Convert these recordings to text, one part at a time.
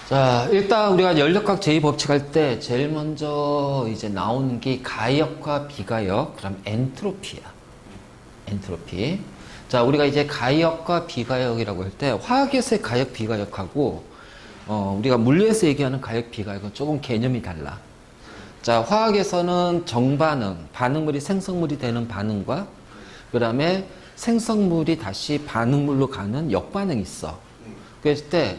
자, 일단 우리가 연력학 제2법칙 할 때 제일 먼저 이제 나오는 게 가역과 비가역, 그럼 엔트로피야. 엔트로피. 자, 우리가 이제 가역과 비가역이라고 할 때 화학에서의 가역, 비가역하고 우리가 물리에서 얘기하는 가역, 비가역은 조금 개념이 달라. 자, 화학에서는 정반응, 반응물이 생성물이 되는 반응과 그 다음에 생성물이 다시 반응물로 가는 역반응이 있어. 그랬을 때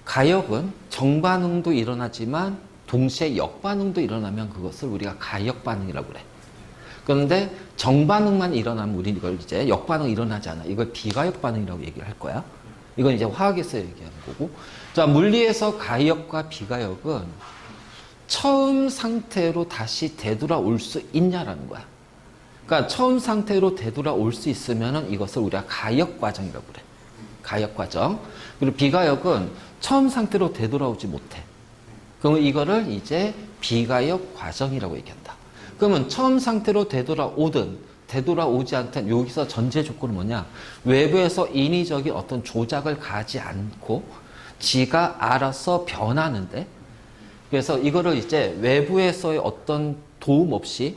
가역은 정반응도 일어나지만 동시에 역반응도 일어나면 그것을 우리가 가역반응이라고 그래. 그런데 정반응만 일어나면 우리는 이걸 이제 역반응 일어나지 않아. 이걸 비가역반응이라고 얘기를 할 거야. 이건 이제 화학에서 얘기하는 거고. 자, 물리에서 가역과 비가역은 처음 상태로 다시 되돌아올 수 있냐라는 거야. 그러니까 처음 상태로 되돌아올 수 있으면은 이것을 우리가 가역 과정이라고 그래. 가역 과정. 그리고 비가역은 처음 상태로 되돌아오지 못해. 그러면 이거를 이제 비가역 과정이라고 얘기한다. 그러면 처음 상태로 되돌아오든 되돌아오지 않든 여기서 전제 조건은 뭐냐? 외부에서 인위적인 어떤 조작을 가하지 않고 지가 알아서 변하는데, 그래서 이거를 이제 외부에서의 어떤 도움 없이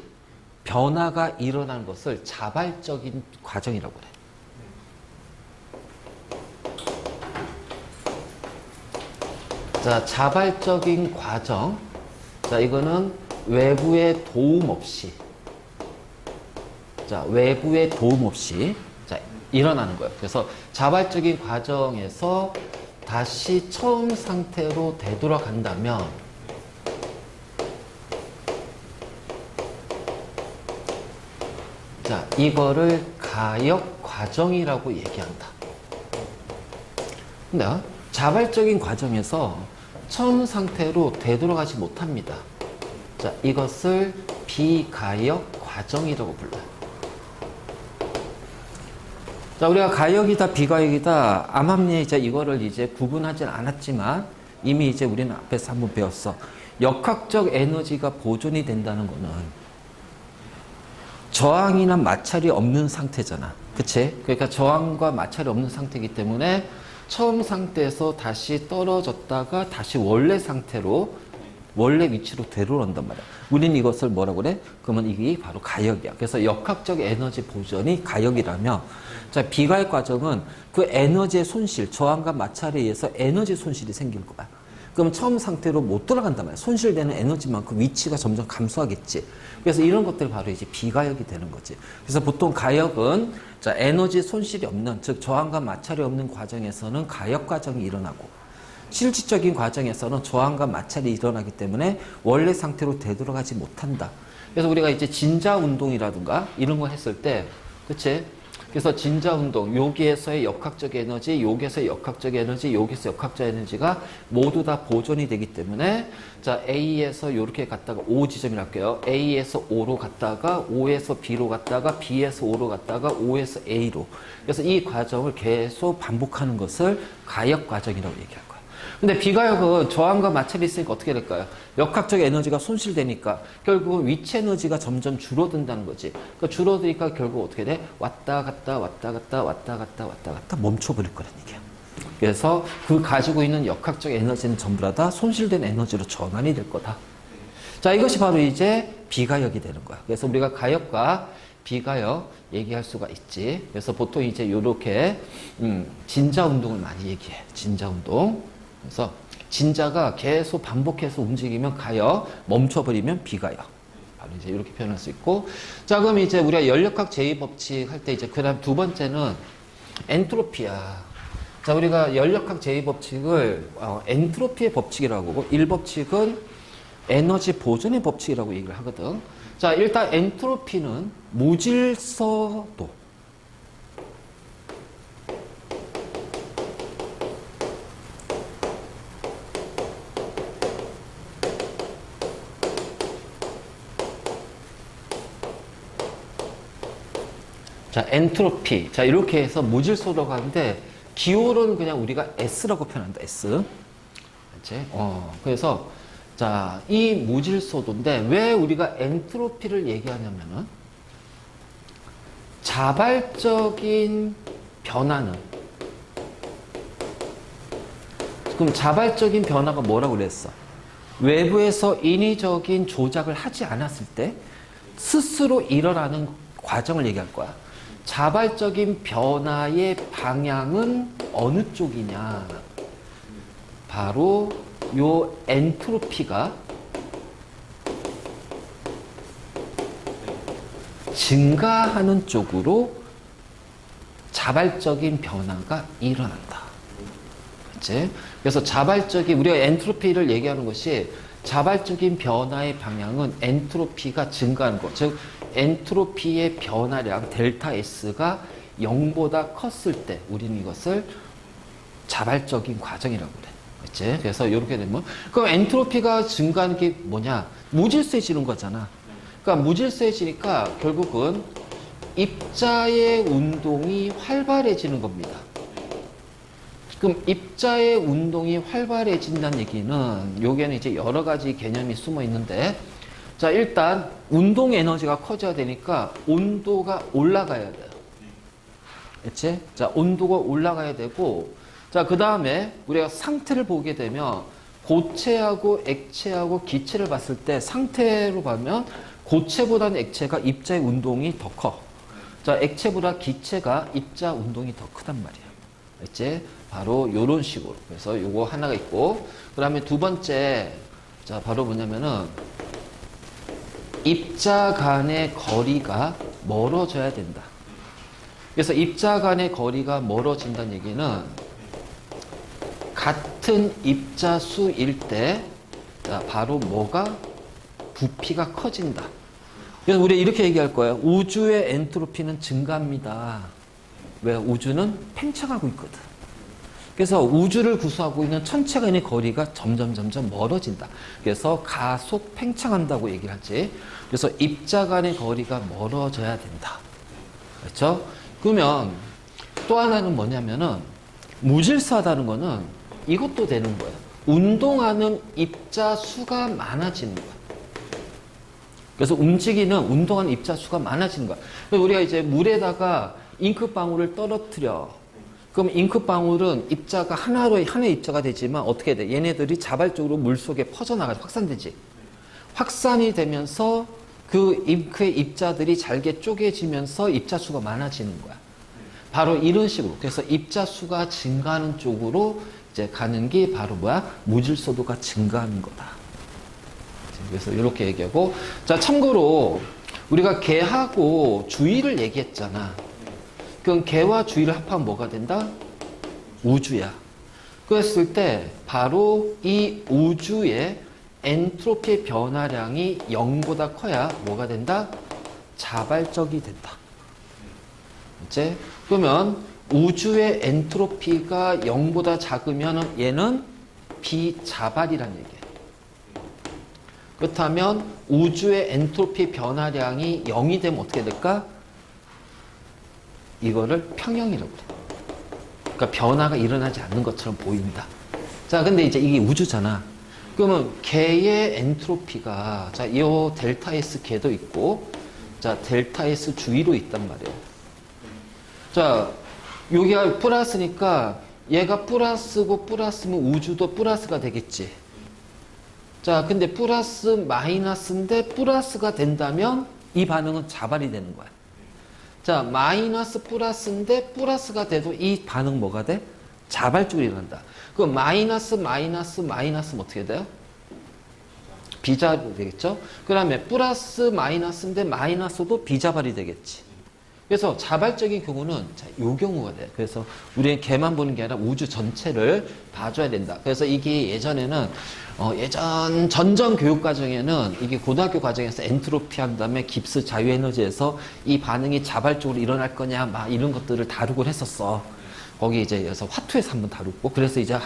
변화가 일어나는 것을 자발적인 과정이라고 그래. 자, 자발적인 과정. 자, 이거는 외부의 도움 없이. 자, 외부의 도움 없이. 자, 일어나는 거예요. 그래서 자발적인 과정에서 다시 처음 상태로 되돌아간다면 자, 이거를 가역 과정이라고 얘기한다. 근데 자발적인 과정에서 처음 상태로 되돌아가지 못합니다. 자, 이것을 비가역 과정이라고 불러요. 자, 우리가 가역이다, 비가역이다, 암암리에 이제 이거를 이제 구분하진 않았지만 이미 이제 우리는 앞에서 한번 배웠어. 역학적 에너지가 보존이 된다는 거는 저항이나 마찰이 없는 상태잖아. 그치? 그러니까 저항과 마찰이 없는 상태이기 때문에 처음 상태에서 다시 떨어졌다가 다시 원래 상태로, 원래 위치로 되돌아온단 말이야. 우리는 이것을 뭐라고 그래? 그러면 이게 바로 가역이야. 그래서 역학적 에너지 보존이 가역이라면, 자, 비가역 과정은 그 에너지의 손실, 저항과 마찰에 의해서 에너지 손실이 생길 거야. 그럼 처음 상태로 못 돌아간단 말이야. 손실되는 에너지만큼 위치가 점점 감소하겠지. 그래서 이런 것들이 바로 이제 비가역이 되는 거지. 그래서 보통 가역은 자, 에너지 손실이 없는, 즉 저항과 마찰이 없는 과정에서는 가역 과정이 일어나고, 실질적인 과정에서는 저항과 마찰이 일어나기 때문에 원래 상태로 되돌아가지 못한다. 그래서 우리가 이제 진자 운동이라든가 이런 거 했을 때, 그치? 그래서 진자 운동, 여기에서의 역학적 에너지, 여기에서의 역학적 에너지, 여기서 역학적 에너지가 모두 다 보존이 되기 때문에, 자, A에서 이렇게 갔다가 O 지점이라 할게요. A에서 O로 갔다가 O에서 B로 갔다가 B에서 O로 갔다가 O에서 A로. 그래서 이 과정을 계속 반복하는 것을 가역 과정이라고 얘기할 거예요. 근데 비가역은 저항과 마찰이 있으니까 어떻게 될까요? 역학적 에너지가 손실되니까 결국은 위치 에너지가 점점 줄어든다는 거지. 그러니까 줄어드니까 결국 어떻게 돼? 왔다 갔다 왔다 갔다 왔다 갔다 왔다 갔다 멈춰버릴 거란 얘기야. 그래서 그 가지고 있는 역학적 에너지는 전부 다 손실된 에너지로 전환이 될 거다. 자, 이것이 바로 이제 비가역이 되는 거야. 그래서 우리가 가역과 비가역 얘기할 수가 있지. 그래서 보통 이제 이렇게 진자 운동을 많이 얘기해. 진자 운동. 그래서 진자가 계속 반복해서 움직이면 가역, 멈춰버리면 비가역. 바로 이제 이렇게 표현할 수 있고. 자, 그럼 이제 우리가 연력학 제2법칙 할 때 이제 그 다음 두 번째는 엔트로피야. 자, 우리가 연력학 제2법칙을 엔트로피의 법칙이라고 하고 1법칙은 에너지 보존의 법칙이라고 얘기를 하거든. 자, 일단 엔트로피는 무질서도. 자, 엔트로피. 자, 이렇게 해서 무질서도라고 하는데, 기호는 그냥 우리가 S라고 표현한다, S. 그치? 그래서, 자, 이 무질서도인데, 왜 우리가 엔트로피를 얘기하냐면은, 자발적인 변화는 그럼 자발적인 변화가 뭐라고 그랬어? 외부에서 인위적인 조작을 하지 않았을 때 스스로 일어나는 과정을 얘기할 거야. 자발적인 변화의 방향은 어느 쪽이냐? 바로 요 엔트로피가 증가하는 쪽으로 자발적인 변화가 일어난다. 그렇지? 그래서 우리가 엔트로피를 얘기하는 것이 자발적인 변화의 방향은 엔트로피가 증가하는 것. 즉, 엔트로피의 변화량 델타 S가 0보다 컸을 때 우리는 이것을 자발적인 과정이라고 그래. 그렇지? 그래서 이렇게 되면 그럼 엔트로피가 증가하는 게 뭐냐? 무질서해지는 거잖아. 그러니까 무질서해지니까 결국은 입자의 운동이 활발해지는 겁니다. 그럼 입자의 운동이 활발해진다는 얘기는 여기에는 이제 여러 가지 개념이 숨어 있는데, 자, 일단 운동 에너지가 커져야 되니까 온도가 올라가야 돼요. 그치? 자, 온도가 올라가야 되고, 자, 그 다음에 우리가 상태를 보게 되면 고체하고 액체하고 기체를 봤을 때 상태로 보면 고체보다는 액체가 입자의 운동이 더 커. 자, 액체보다 기체가 입자 운동이 더 크단 말이야. 그치? 바로 요런 식으로. 그래서 요거 하나가 있고, 그 다음에 두 번째, 자, 바로 뭐냐면은 입자 간의 거리가 멀어져야 된다. 그래서 입자 간의 거리가 멀어진다는 얘기는 같은 입자 수일 때, 자, 바로 뭐가? 부피가 커진다. 그래서 우리 이렇게 얘기할 거예요. 우주의 엔트로피는 증가합니다. 왜? 우주는 팽창하고 있거든. 그래서 우주를 구성하고 있는 천체 간의 거리가 점점 멀어진다. 그래서 가속 팽창한다고 얘기를 하지. 그래서 입자 간의 거리가 멀어져야 된다. 그렇죠? 그러면 또 하나는 뭐냐면은 무질서하다는 거는 이것도 되는 거예요. 운동하는 입자 수가 많아지는 거야. 그래서 운동하는 입자 수가 많아지는 거야. 그래서 우리가 이제 물에다가 잉크방울을 떨어뜨려. 그럼 잉크방울은 입자가 하나의 입자가 되지만 어떻게 돼? 얘네들이 자발적으로 물속에 퍼져나가서 확산되지. 확산이 되면서 그 잉크의 입자들이 잘게 쪼개지면서 입자 수가 많아지는 거야. 바로 이런 식으로. 그래서 입자 수가 증가하는 쪽으로 이제 가는 게 바로 뭐야? 무질서도가 증가하는 거다. 그래서 이렇게 얘기하고, 자, 참고로 우리가 개하고 주위를 얘기했잖아. 그럼 개와 주위를 합하면 뭐가 된다? 우주야. 그랬을 때 바로 이 우주의 엔트로피의 변화량이 0보다 커야 뭐가 된다? 자발적이 된다. 이제 그러면 우주의 엔트로피가 0보다 작으면 얘는 비자발이란 얘기예요. 그렇다면 우주의 엔트로피 변화량이 0이 되면 어떻게 될까? 이거를 평형이라고 그래. 그러니까 변화가 일어나지 않는 것처럼 보인다. 자, 근데 이제 이게 우주잖아. 그러면 개의 엔트로피가, 자, 이 델타 S 개도 있고, 자, 델타 S 주위로 있단 말이에요. 자, 여기가 플러스니까 얘가 플러스고 플러스면 우주도 플러스가 되겠지. 자, 근데 플러스 마이너스인데 플러스가 된다면 이 반응은 자발이 되는 거야. 자, 마이너스 플러스인데 플러스가 돼도 이 반응 뭐가 돼? 자발적으로 일어난다. 그럼 마이너스면 어떻게 돼요? 비자발이 되겠죠? 그 다음에 플러스 마이너스인데 마이너스도 비자발이 되겠지. 그래서 자발적인 경우는 자, 요 경우가 돼요. 그래서 우리는 걔만 보는 게 아니라 우주 전체를 봐줘야 된다. 그래서 이게 예전에는 전전 교육 과정에는 이게 고등학교 과정에서 엔트로피 한 다음에 깁스 자유에너지에서 이 반응이 자발적으로 일어날 거냐 막 이런 것들을 다루곤 했었어. 거기 이제 그래서 화투에서 한번 다루고 그래서 이제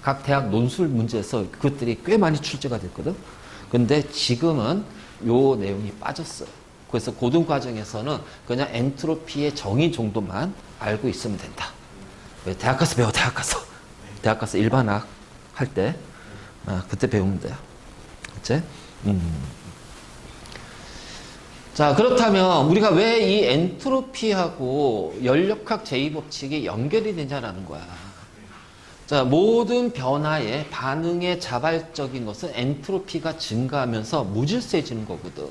각 대학 논술 문제에서 그것들이 꽤 많이 출제가 됐거든. 근데 지금은 요 내용이 빠졌어요. 그래서 고등 과정에서는 그냥 엔트로피의 정의 정도만 알고 있으면 된다. 왜 대학 가서 배워, 대학 가서 일반학 할 때 그때 배우면 돼요. 그치? 자, 그렇다면 우리가 왜 이 엔트로피하고 연력학 제2법칙이 연결이 되냐라는 거야. 자, 모든 변화의 반응의 자발적인 것은 엔트로피가 증가하면서 무질서해지는 거거든.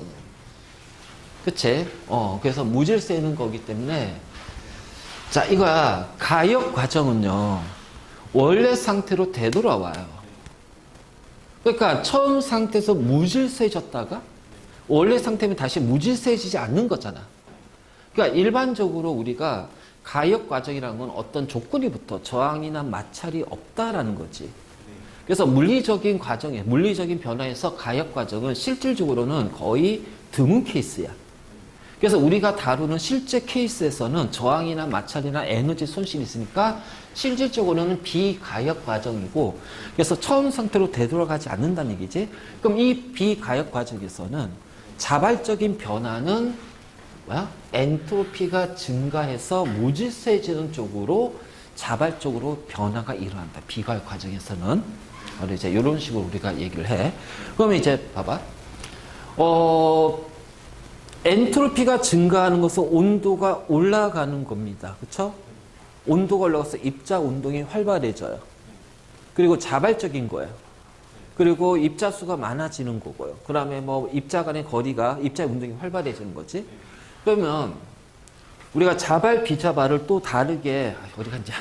그치? 그래서 무질서해지는 거기 때문에 자, 이거야. 가역 과정은요. 원래 상태로 되돌아와요. 그러니까 처음 상태에서 무질서해졌다가 원래 상태면 다시 무질서해지지 않는 거잖아. 그러니까 일반적으로 우리가 가역 과정이라는 건 어떤 조건이 붙어 저항이나 마찰이 없다라는 거지. 그래서 물리적인 과정에, 물리적인 변화에서 가역 과정은 실질적으로는 거의 드문 케이스야. 그래서 우리가 다루는 실제 케이스에서는 저항이나 마찰이나 에너지 손실이 있으니까 실질적으로는 비가역 과정이고, 그래서 처음 상태로 되돌아가지 않는다는 얘기지. 그럼 이 비가역 과정에서는 자발적인 변화는 뭐야? 엔트로피가 증가해서 무질서해지는 쪽으로 자발적으로 변화가 일어난다. 비가역 과정에서는. 이제 이런 식으로 우리가 얘기를 해. 그러면 이제 봐봐. 엔트로피가 증가하는 것은 온도가 올라가는 겁니다. 그렇죠? 온도가 올라가서 입자 운동이 활발해져요. 그리고 자발적인 거예요. 그리고 입자 수가 많아지는 거고요. 그 다음에 뭐 입자 간의 거리가, 입자 운동이 활발해지는 거지. 그러면 우리가 자발, 비자발을 또 다르게, 어디 간자.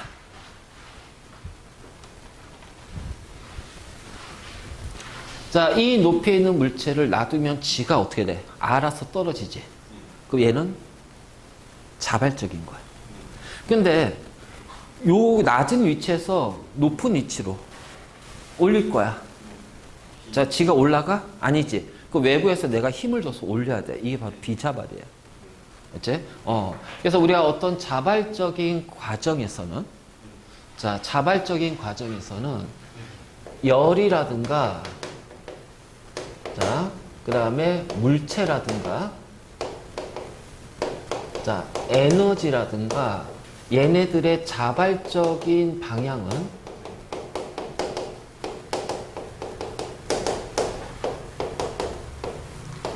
자, 이 높이에 있는 물체를 놔두면 지가 어떻게 돼? 알아서 떨어지지. 그럼 얘는 자발적인 거야. 근데 요 낮은 위치에서 높은 위치로 올릴 거야. 자, 지가 올라가? 아니지. 그 외부에서 내가 힘을 줘서 올려야 돼. 이게 바로 비자발이에요. 그치? 그래서 우리가 어떤 자발적인 과정에서는, 자, 자발적인 과정에서는 열이라든가, 자, 그 다음에 물체라든가, 자, 에너지라든가, 얘네들의 자발적인 방향은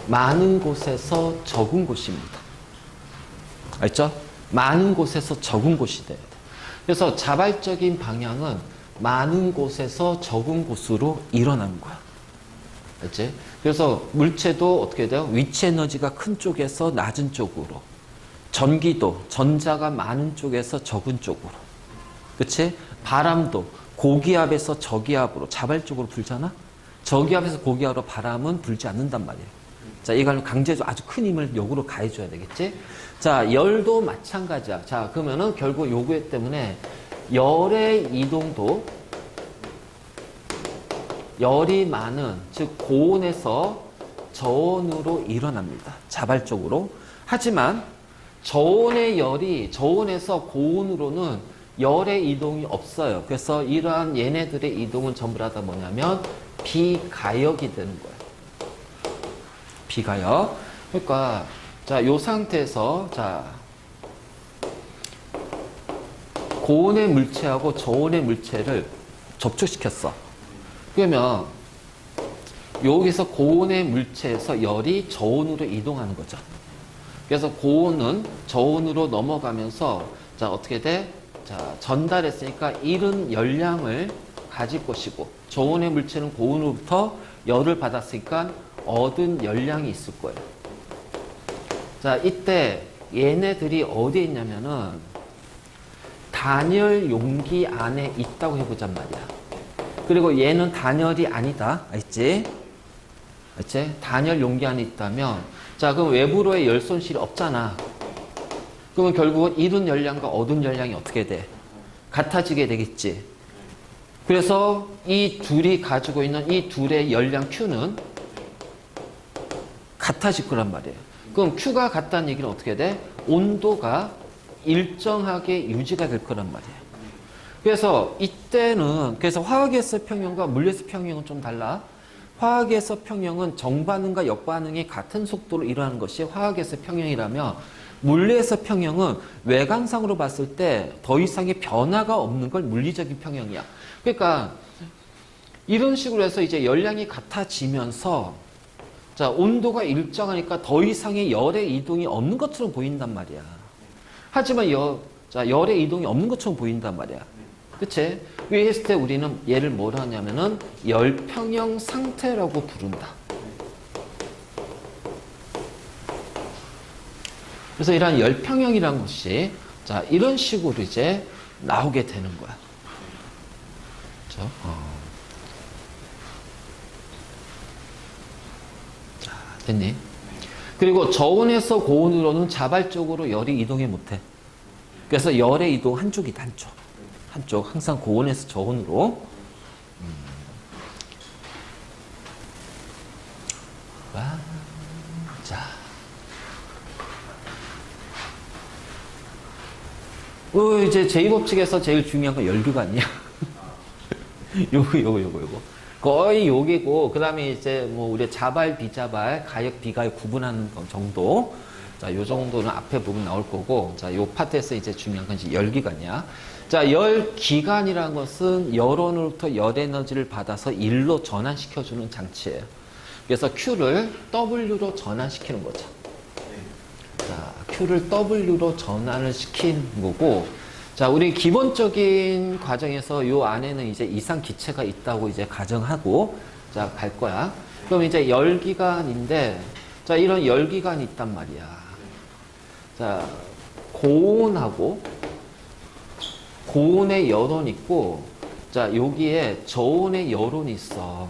많은 곳에서 적은 곳입니다. 알죠? 많은 곳에서 적은 곳이 돼야 돼. 그래서 자발적인 방향은 많은 곳에서 적은 곳으로 일어나는 거야. 알지? 그래서 물체도 어떻게 돼요? 위치 에너지가 큰 쪽에서 낮은 쪽으로. 전기도 전자가 많은 쪽에서 적은 쪽으로. 그치? 바람도 고기압에서 저기압으로 자발적으로 불잖아? 저기압에서 고기압으로 바람은 불지 않는단 말이에요. 자, 이걸 강제적으로 아주 큰 힘을 역으로 가해줘야 되겠지? 자, 열도 마찬가지야. 자, 그러면은 결국 요거 때문에 열의 이동도 열이 많은, 즉 고온에서 저온으로 일어납니다. 자발적으로. 하지만 저온의 열이 저온에서 고온으로는 열의 이동이 없어요. 그래서 이러한 얘네들의 이동은 전부 다 뭐냐면 비가역이 되는 거예요. 비가역. 그러니까 자, 요 상태에서 자, 고온의 물체하고 저온의 물체를 접촉시켰어. 그러면 여기서 고온의 물체에서 열이 저온으로 이동하는 거죠. 그래서 고온은 저온으로 넘어가면서 자, 어떻게 돼? 자, 전달했으니까 이른 열량을 가질 것이고, 저온의 물체는 고온으로부터 열을 받았으니까 얻은 열량이 있을 거예요. 자, 이때 얘네들이 어디에 있냐면은 단열 용기 안에 있다고 해보잔 말이야. 그리고 얘는 단열이 아니다. 알지? 알지? 단열 용기 안에 있다면, 자, 그럼 외부로의 열 손실이 없잖아. 그러면 결국은 잃은 열량과 얻은 열량이 어떻게 돼? 같아지게 되겠지. 그래서 이 둘이 가지고 있는 이 둘의 열량 Q는 같아질 거란 말이에요. 그럼 Q가 같다는 얘기는 어떻게 돼? 온도가 일정하게 유지가 될 거란 말이에요. 그래서 이때는, 그래서 화학에서 평형과 물리에서 평형은 좀 달라. 화학에서 평형은 정반응과 역반응이 같은 속도로 일어나는 것이 화학에서 평형이라면, 물리에서 평형은 외관상으로 봤을 때 더 이상의 변화가 없는 걸 물리적인 평형이야. 그러니까 이런 식으로 해서 이제 열량이 같아지면서 자, 온도가 일정하니까 더 이상의 열의 이동이 없는 것처럼 보인단 말이야. 하지만 열의 이동이 없는 것처럼 보인단 말이야. 그치? 위에 했을 때 우리는 얘를 뭐라 하냐면은 열평형 상태라고 부른다. 그래서 이러한 열평형이라는 것이 자, 이런 식으로 이제 나오게 되는 거야. 그렇죠? 자, 됐니? 그리고 저온에서 고온으로는 자발적으로 열이 이동해 못해. 그래서 열의 이동 한쪽이다, 한쪽. 한쪽, 항상 고온에서 저온으로. 자. 이제 제2법칙에서 제일 중요한 건 열기관이야. 요거. 거의 요기고, 그 다음에 이제 뭐 우리 자발, 비자발, 가역, 비가역 구분하는 정도. 자, 요 정도는 앞에 부분 나올 거고, 자, 요 파트에서 이제 중요한 건 이제 열기관이야. 자, 열기관이라는 것은 열원으로부터 열에너지를 받아서 일로 전환시켜주는 장치예요. 그래서 Q를 W로 전환시키는 거죠. 자, Q를 W로 전환을 시킨 거고, 자, 우리 기본적인 과정에서 요 안에는 이제 이상 기체가 있다고 이제 가정하고, 자, 갈 거야. 그럼 이제 열기관인데, 자, 이런 열기관이 있단 말이야. 자, 고온하고, 고온의 열원이 있고, 자, 여기에 저온의 열원이 있어.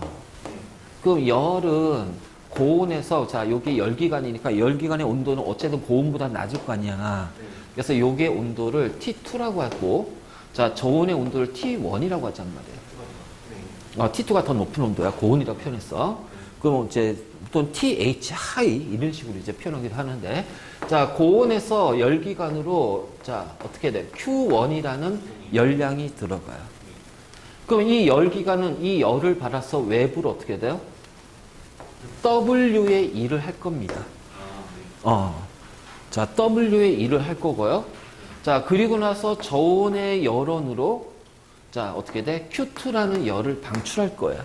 그럼 열은 고온에서, 자, 여기 열기관이니까 열기관의 온도는 어쨌든 고온보다 낮을 거 아니야. 그래서 요게 온도를 T2라고 하고, 자, 저온의 온도를 T1이라고 하단 말이에요. T2가 더 높은 온도야. 고온이라고 표현했어. 그럼 이제 또는 TH 하이 이런 식으로 이제 표현하기도 하는데, 자, 고온에서 열기관으로 자, 어떻게 돼? Q1이라는 열량이 들어가요. 그럼 이 열기관은 이 열을 받아서 외부로 어떻게 돼요? W의 일을 할 겁니다. 자, W의 일을 할 거고요. 자, 그리고 나서 저온의 열원으로 자, 어떻게 돼? Q2라는 열을 방출할 거야.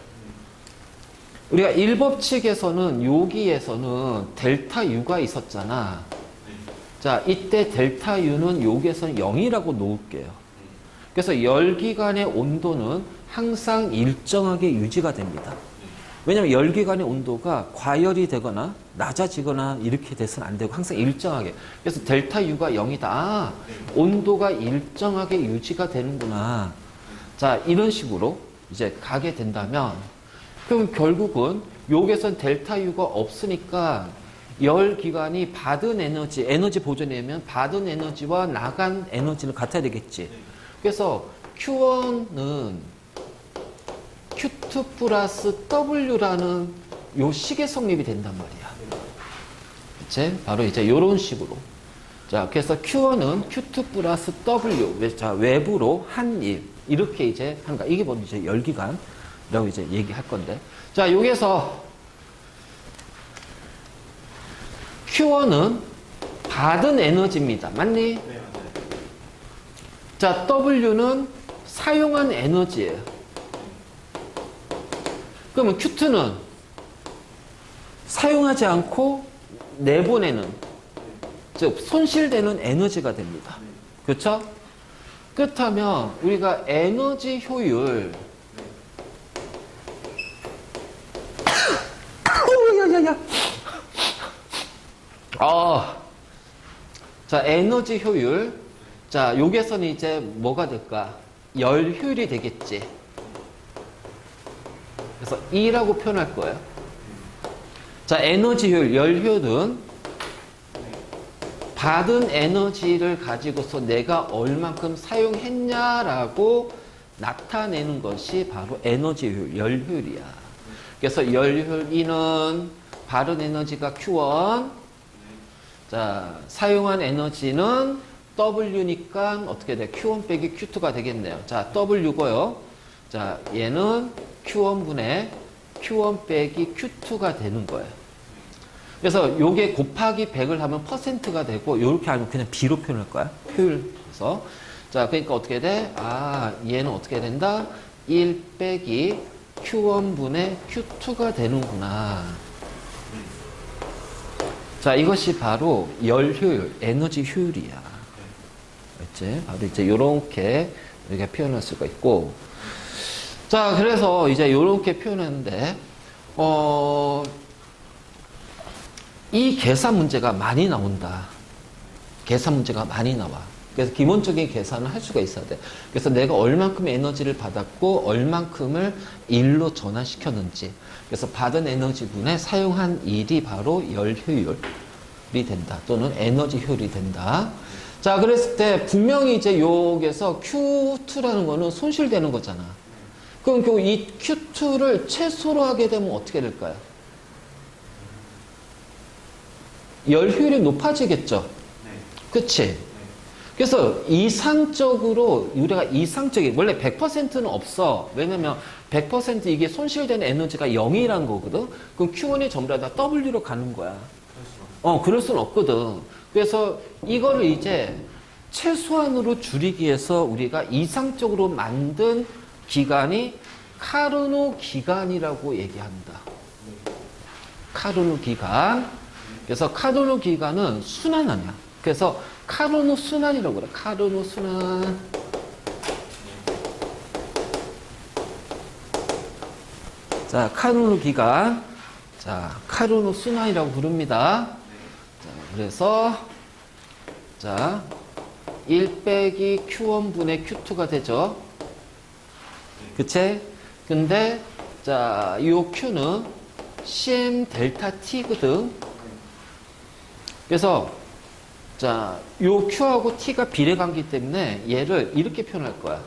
우리가 1법칙에서는 여기에서는 델타 U가 있었잖아. 자, 이때 델타 U는 여기에서는 0이라고 놓을게요. 그래서 열기관의 온도는 항상 일정하게 유지가 됩니다. 왜냐하면 열기관의 온도가 과열이 되거나 낮아지거나 이렇게 돼서는 안 되고 항상 일정하게. 그래서 델타 U가 0이다. 아, 온도가 일정하게 유지가 되는구나. 자, 이런 식으로 이제 가게 된다면, 그럼 결국은 여기에선 델타 U가 없으니까 열기관이 받은 에너지 보존하면 받은 에너지와 나간 에너지는 같아야 되겠지. 그래서 Q1은 Q2 플러스 W라는 요 식의 성립이 된단 말이야. 그치? 바로 이제 요런 식으로. 자, 그래서 Q1은 Q2 플러스 W. 자, 외부로 한 일. 이렇게 이제 하는 거야. 이게 뭐냐, 이제 열기관이라고 이제 얘기할 건데. 자, 여기서 Q1은 받은 에너지입니다. 맞니? 네, 맞아요. 자, W는 사용한 에너지예요. 그러면 Q2는 사용하지 않고 내보내는, 즉 손실되는 에너지가 됩니다. 그렇죠? 그렇다면 우리가 에너지 효율 자, 에너지 효율. 자, 여기에서는 이제 뭐가 될까? 열 효율이 되겠지. 그래서 E라고 표현할 거예요. 자, 에너지 효율, 열 효율은 받은 에너지를 가지고서 내가 얼만큼 사용했냐라고 나타내는 것이 바로 에너지 효율, 열 효율이야. 그래서 열 효율 E는 받은 에너지가 Q1, 자, 사용한 에너지는 W니까 어떻게 돼? Q1 빼기 Q2가 되겠네요. 자, W고요. 자, 얘는 Q1분의 Q1 빼기 Q2가 되는 거예요. 그래서 요게 곱하기 100을 하면 퍼센트가 되고, 요렇게 하면 그냥 B로 표현할 거야. 효율에서. 자, 그러니까 어떻게 돼? 아, 얘는 어떻게 된다? 1 빼기 Q1분의 Q2가 되는구나. 자, 이것이 바로 열 효율, 에너지 효율이야. 그렇지? 바로 이제 요렇게 이렇게 표현할 수가 있고. 자, 그래서 이제 이렇게 표현했는데, 이 계산 문제가 많이 나온다. 계산 문제가 많이 나와. 그래서 기본적인 계산을 할 수가 있어야 돼. 그래서 내가 얼만큼 에너지를 받았고 얼만큼을 일로 전환시켰는지. 그래서 받은 에너지분에 사용한 일이 바로 열 효율이 된다. 또는 에너지 효율이 된다. 자, 그랬을 때 분명히 이제 여기에서 Q2라는 거는 손실되는 거잖아. 그럼 결국 이 Q2를 최소로 하게 되면 어떻게 될까요? 열 효율이 높아지겠죠? 그치? 그래서 이상적으로 우리가 이상적인 원래 100%는 없어. 왜냐면 100% 이게 손실되는 에너지가 0이란 거거든. 그럼 Q1이 전부 다 W로 가는 거야. 그럴 수는 없거든. 그래서 이거를 이제 최소한으로 줄이기 위해서 우리가 이상적으로 만든 기간이 카르노 기간이라고 얘기한다. 카르노 기간. 그래서 카르노 기간은 순환 아니야. 그래서 카르노 순환이라고 그래. 카르노 순환. 자, 카르노 기간. 자, 카르노 순환이라고 부릅니다. 자, 그래서 자, 1 빼기 Q1분의 Q2가 되죠. 그치? 근데 자, 요 Q는 CM 델타 T거든. 그래서 자, 요 Q하고 T가 비례관계이기 때문에 얘를 이렇게 표현할 거야.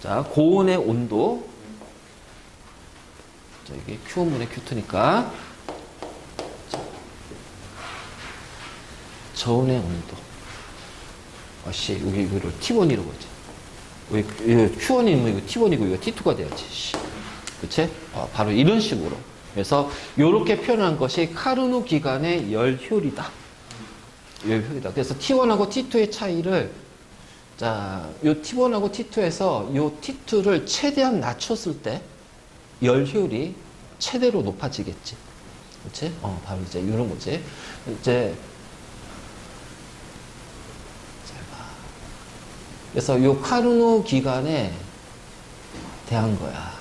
자, 고온의 온도. 자, 이게 Q1분의 Q2니까. 저온의 온도. 여기 T1이라고 하지. 이거 Q1이면 이거 T1이고 이거 T2가 돼야지. 그치? 바로 이런 식으로. 그래서 이렇게 표현한 것이 카르노 기간의 열 효율이다. 열 효율이다. 그래서 T1하고 T2의 차이를 자, 요 T1하고 T2에서 요 T2를 최대한 낮췄을 때 열 효율이 최대로 높아지겠지. 그렇지? 바로 이제 이런 거지. 이제 잘 봐. 그래서 요 카르노 기간에 대한 거야.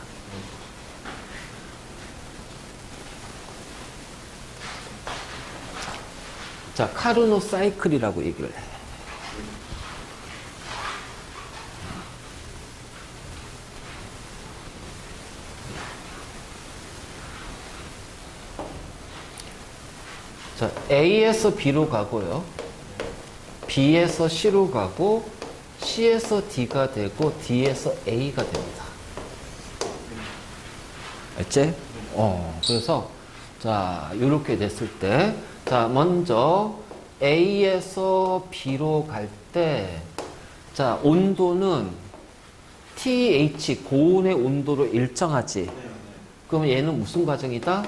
자, 카르노 사이클이라고 얘기를 해. 자, A에서 B로 가고요. B에서 C로 가고, C에서 D가 되고, D에서 A가 됩니다. 알지? 그래서, 자, 이렇게 됐을 때, 자, 먼저 A에서 B로 갈 때, 자, 온도는 TH, 고온의 온도로 일정하지. 그럼 얘는 무슨 과정이다?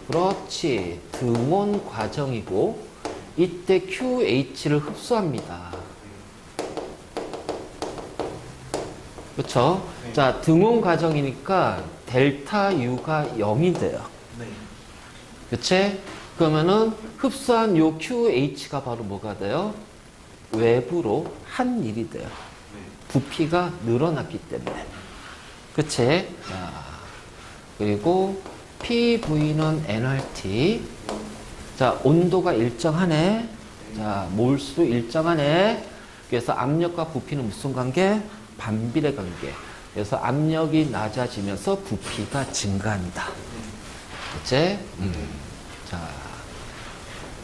그렇지. 등온 과정이고, 이때 QH를 흡수합니다. 그렇죠? 자, 등온 과정이니까 델타 U가 0이 돼요. 그치? 그러면은 흡수한 요 QH가 바로 뭐가 돼요? 외부로 한 일이 돼요. 부피가 늘어났기 때문에. 그치? 자, 그리고 PV는 nRT. 자, 온도가 일정하네. 자, 몰수도 일정하네. 그래서 압력과 부피는 무슨 관계? 반비례 관계. 그래서 압력이 낮아지면서 부피가 증가한다. 그치? 자,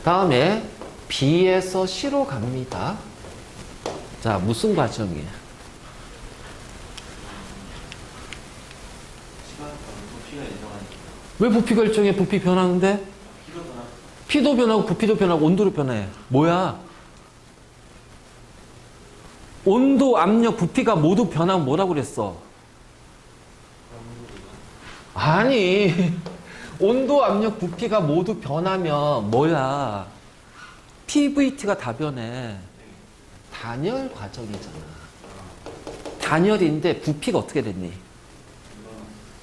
다음에 B에서 C로 갑니다. 자, 무슨 과정이에요? 왜 부피가 일정해? 부피 변하는데? P도 변하고 부피도 변하고 온도로 변해. 뭐야? 온도, 압력, 부피가 모두 변하면 뭐라고 그랬어? 아니, 온도, 압력, 부피가 모두 변하면 뭐야? PVT가 다 변해. 단열 과정이잖아. 단열인데 부피가 어떻게 됐니?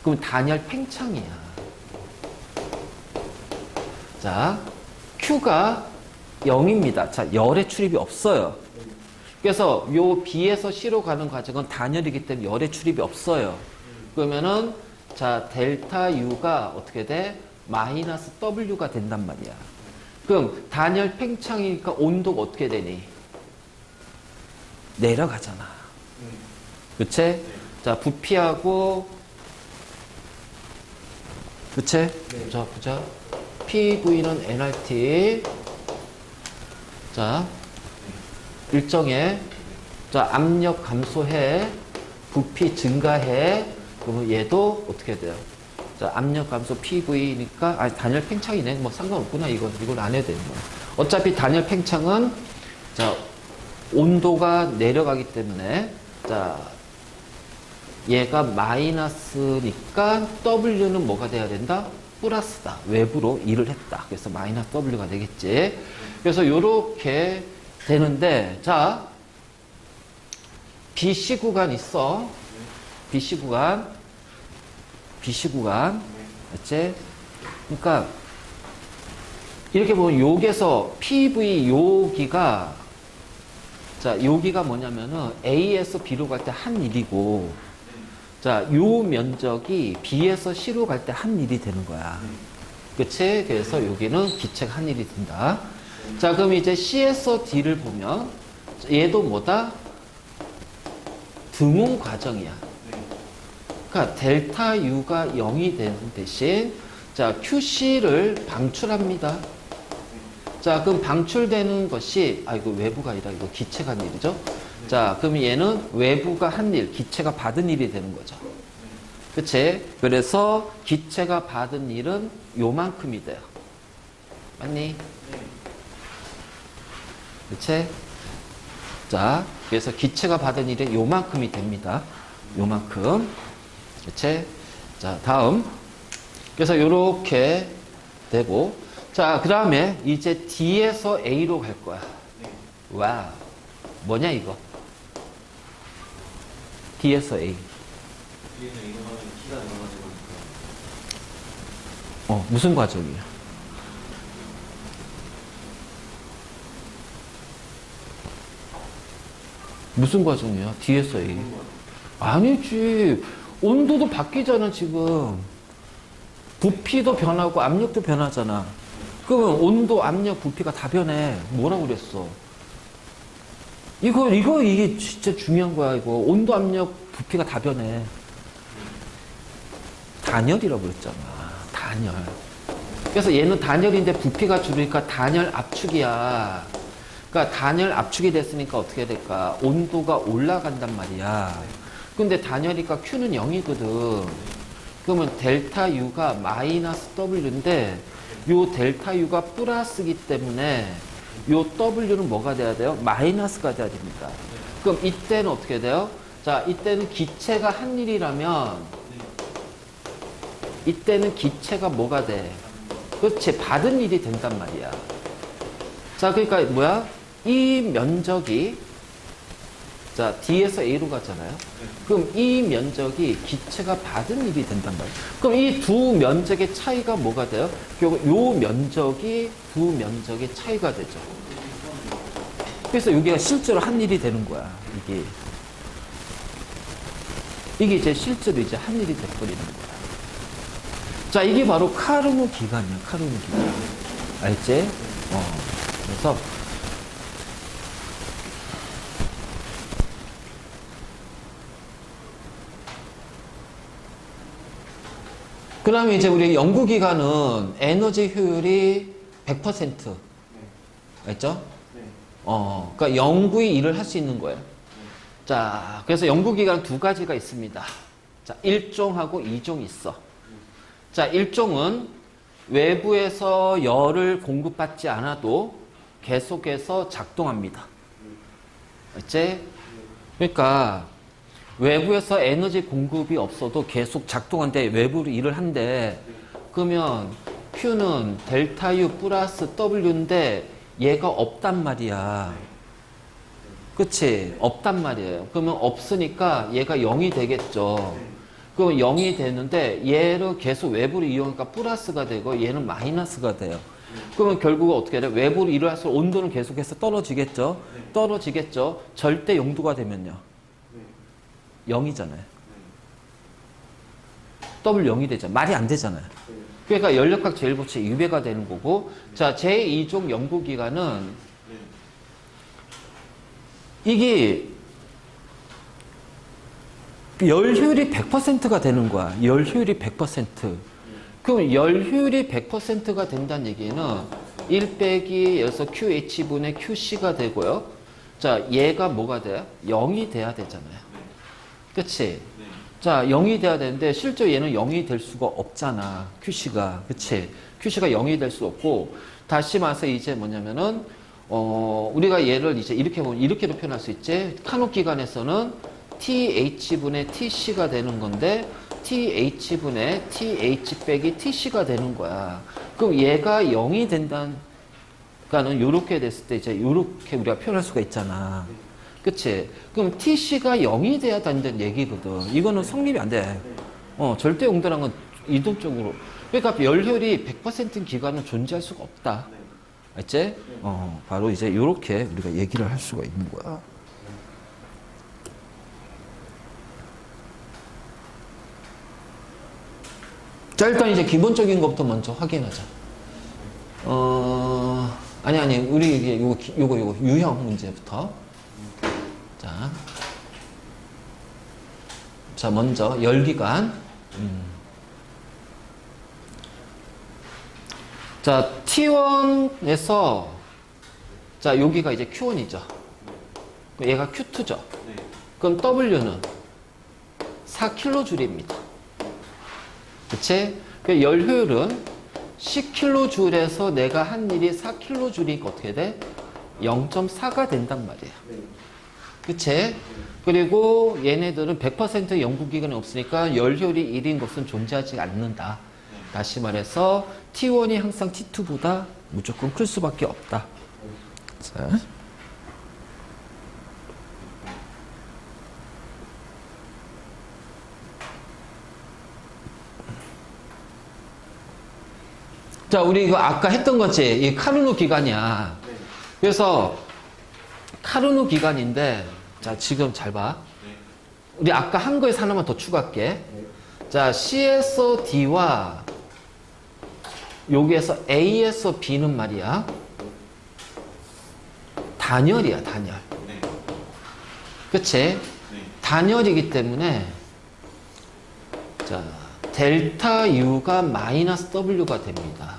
그럼 단열 팽창이야. 자, Q가 0입니다. 자, 열의 출입이 없어요. 그래서 요 B에서 C로 가는 과정은 단열이기 때문에 열의 출입이 없어요. 그러면은 자 델타 U가 어떻게 돼? 마이너스 W가 된단 말이야. 그럼 단열 팽창이니까 온도가 어떻게 되니? 내려가잖아. 그치? 자 부피하고 그치? 자 보자. PV는 nRT 자 일정에 자 압력 감소해 부피 증가해 그러면 얘도 어떻게 돼요? 자 압력 감소 PV니까 아니 단열 팽창이네 뭐 상관없구나 이건 안 해도 되는 거야. 어차피 단열 팽창은 자 온도가 내려가기 때문에 자 얘가 마이너스니까 W는 뭐가 돼야 된다? 플러스다. 외부로 일을 했다. 그래서 마이너스 W가 되겠지. 그래서 요렇게 되는데 자 BC 구간 있어. BC 구간 맞지? 그러니까 이렇게 보면 여기서 PV 여기가 자 여기가 뭐냐면은 A에서 B로 갈 때 한 일이고 자 요 면적이 B에서 C로 갈 때 한 일이 되는 거야. 그치? 그래서 여기는 기체가 한 일이 된다. 자 그럼 이제 C에서 D를 보면 얘도 뭐다? 등온 과정이야. 그러니까 델타 U가 0이 되는 대신 자 QC를 방출합니다. 자 그럼 방출되는 것이 이거 외부가 아니라 이거 기체가 한 일이죠. 자 그럼 얘는 외부가 한 일, 기체가 받은 일이 되는 거죠. 그치? 그래서 기체가 받은 일은 요만큼이 돼요. 맞니? 그치? 자 그래서 기체가 받은 일은 요만큼이 됩니다. 요만큼. 그치? 자 다음 그래서 요렇게 되고 자 그 다음에 이제 D에서 A로 갈 거야. 와우 뭐냐 이거 D에서 A D에서 A로 가면 T가 늘어가지고 무슨 과정이야? 무슨 과정이야? D에서 A 아니지 온도도 바뀌잖아 지금 부피도 변하고 압력도 변하잖아. 그러면 온도, 압력, 부피가 다 변해. 뭐라고 그랬어? 이게 진짜 중요한 거야, 이거. 온도, 압력, 부피가 다 변해. 단열이라고 그랬잖아. 단열. 그래서 얘는 단열인데 부피가 줄으니까 단열 압축이야. 그러니까 단열 압축이 됐으니까 어떻게 될까? 온도가 올라간단 말이야. 근데 단열이니까 Q는 0이거든. 그러면 델타 U가 마이너스 W인데 요 델타 U가 플러스기 때문에 요 W는 뭐가 돼야 돼요? 마이너스가 돼야 됩니다. 그럼 이때는 어떻게 돼요? 자, 이때는 기체가 한 일이라면 이때는 기체가 뭐가 돼? 그렇지, 받은 일이 된단 말이야. 자, 그러니까 뭐야? 이 면적이 자, D에서 A로 가잖아요. 그럼 이 면적이 기체가 받은 일이 된단 말이에요. 그럼 이 두 면적의 차이가 뭐가 돼요? 결국 요 면적이 두 면적의 차이가 되죠. 그래서 여기가 실제로 한 일이 되는 거야. 이게 이제 실제로 이제 한 일이 돼버리는 거야. 자, 이게 바로 카르노 기간이야. 카르노 기간. 알지? 그래서 그 다음에 이제 우리 연구기간은 에너지 효율이 100%. 알죠? 그러니까 연구의 일을 할 수 있는 거예요. 자, 그래서 연구기간 두 가지가 있습니다. 자, 1종하고 2종 있어. 자, 1종은 외부에서 열을 공급받지 않아도 계속해서 작동합니다. 알지? 그러니까 외부에서 에너지 공급이 없어도 계속 작동하는데 외부로 일을 한대. 그러면 Q는 델타 U 플러스 W인데 얘가 없단 말이야. 그치? 없단 말이에요. 그러면 없으니까 얘가 0이 되겠죠. 그러면 0이 되는데 얘를 계속 외부로 이용하니까 플러스가 되고 얘는 마이너스가 돼요. 그러면 결국은 어떻게 돼? 외부로 일어날수록 온도는 계속해서 떨어지겠죠? 떨어지겠죠? 절대 0도가 되면요. 0이잖아요. W 0이 되잖아요. 말이 안 되잖아요. 그러니까 연력학 제1법칙 위배가 되는 거고, 자, 제2종 연구기관은 이게 열효율이 100%가 되는 거야. 열효율이 100%. 그럼 열효율이 100%가 된다는 얘기는 1 빼기 여기서 QH분의 QC가 되고요. 자, 얘가 뭐가 돼요? 0이 돼야 되잖아요. 그치? 자, 0이 돼야 되는데 실제 얘는 0이 될 수가 없잖아. QC가. 그치? QC가 0이 될 수 없고, 다시 말해서 이제 뭐냐면은 우리가 얘를 이제 이렇게 보면 이렇게도 표현할 수 있지. 카녹 기관에서는 TH분의 TC가 되는 건데 TH분의 TH 빼기 TC가 되는 거야. 그럼 얘가 0이 된다는 요렇게 됐을 때 이제 요렇게 우리가 표현할 수가 있잖아. 그치? 그럼 TC가 0이 돼야 된다는 얘기거든. 이거는 성립이 안 돼. 절대 용도란 건 이동적으로. 그러니까 열효율이 100%인 기관은 존재할 수가 없다. 알지? 바로 이제 요렇게 우리가 얘기를 할 수가 있는 거야. 자, 일단 이제 기본적인 것부터 먼저 확인하자. 아니, 우리 이게 요거 유형 문제부터. 자, 먼저 열기관. 자, T1에서 자, 여기가 이제 Q1이죠. 얘가 Q2죠. 그럼 W는 4kJ입니다. 그치? 그 열효율은 10kJ에서 내가 한 일이 4kJ니까 어떻게 돼? 0.4가 된단 말이야. 그치? 그리고 얘네들은 100% 연구기간이 없으니까 열효율이 1인 것은 존재하지 않는다. 다시 말해서 T1이 항상 T2보다 무조건 클 수밖에 없다. 자. 자, 우리 이거 아까 했던 거지. 이 카르노 기간이야. 그래서 카르노 기간인데, 자, 지금 잘 봐. 우리 아까 한 거에서 하나만 더 추가할게. 자, C에서 D와 여기에서 A에서 B는 말이야. 단열이야, 단열. 그치? 단열이기 때문에, 자, 델타 U가 마이너스 W가 됩니다.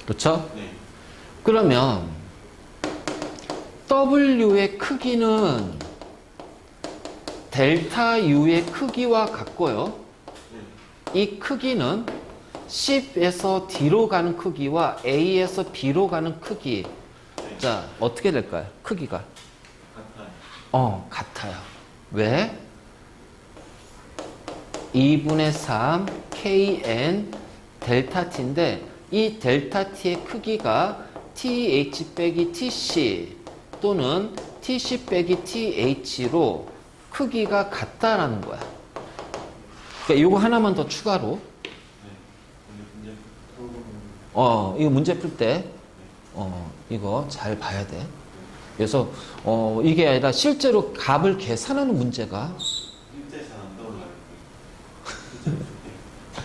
그렇죠? 그러면 W의 크기는 델타 U의 크기와 같고요. 이 크기는 10에서 D로 가는 크기와 A에서 B로 가는 크기. 자, 어떻게 될까요? 크기가? 같아요. 왜? 2분의 3 KN 델타 T인데 이 델타 T의 크기가 TH 빼기 TC 또는 TC 빼기 TH로 크기가 같다라는 거야. 그러니까 이거 하나만 더 추가로. 이거 문제 풀 때, 이거 잘 봐야 돼. 그래서, 이게 아니라 실제로 값을 계산하는 문제가